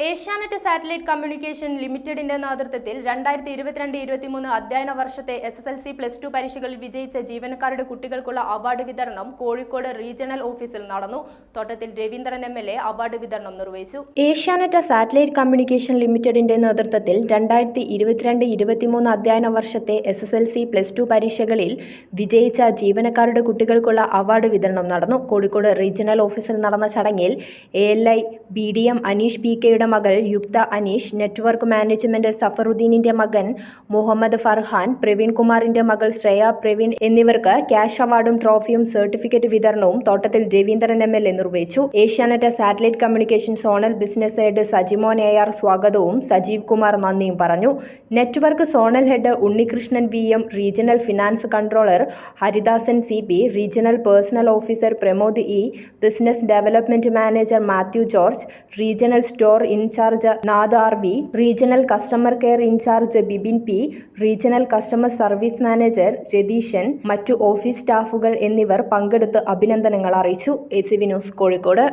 Asianet satellite communication ലിമിറ്റഡിന്റെ നേതൃത്വത്തിൽ 2022-23 അധ്യയന വർഷത്തെ SSLC +2 പരീക്ഷകളിൽ വിജയിച്ച ജീവനക്കാരുടെ കുട്ടികൾക്കുള്ള അവാർഡ് വിതരണം കോഴിക്കോട് റീജിയണൽ ഓഫീസിൽ നടന്നു. തോട്ടത്തിൽ രവീന്ദ്രൻ MLA അവാർഡ് വിതരണം നിർവഹിച്ചു. ഏഷ്യാനെറ്റ് സാറ്റലൈറ്റ് കമ്മ്യൂണിക്കേഷൻ ലിമിറ്റഡിന്റെ നേതൃത്വത്തിൽ 2022-23 അധ്യയന വർഷത്തെ SSLC +2 പരീക്ഷകളിൽ വിജയിച്ച ജീവനക്കാരുടെ കുട്ടികൾക്കുള്ള അവാർഡ് വിതരണം നടന്നു. കോഴിക്കോട് റീജിയണൽ ഓഫീസിൽ നടന്ന ചടങ്ങിൽ ALI BDM അനീഷ് PKയുടെ മകൾ യുക്ത അനീഷ്, നെറ്റ്വർക്ക് മാനേജ്മെന്റ് സഫറുദ്ദീനിന്റെ മകൻ മുഹമ്മദ് ഫർഹാൻ, പ്രവീൺ കുമാറിന്റെ മകൾ ശ്രേയ പ്രവീൺ എന്നിവർക്ക് ക്യാഷ് അവാർഡും ട്രോഫിയും സർട്ടിഫിക്കറ്റ് വിതരണവും തോട്ടത്തിൽ രവീന്ദ്രൻ MLA നിർവഹിച്ചു. Asianet satellite communication zonal business head Sajimon AR സ്വാഗതവും സജീവ് കുമാർ നന്ദിയും പറഞ്ഞു. Network zonal head Unnikrishnan VM, regional finance controller Haridasan CP, regional personnel officer Pramod E, business development manager Mathew George, regional store incharge Nadh RV, regional customer care incharge Bibin P, regional customer service manager Ratheeshan, മറ്റു office സ്റ്റാഫുകൾ എന്നിവർ പങ്കെടുത്ത് അഭിനന്ദനങ്ങൾ അറിയിച്ചു. ACV news, Kozhikode.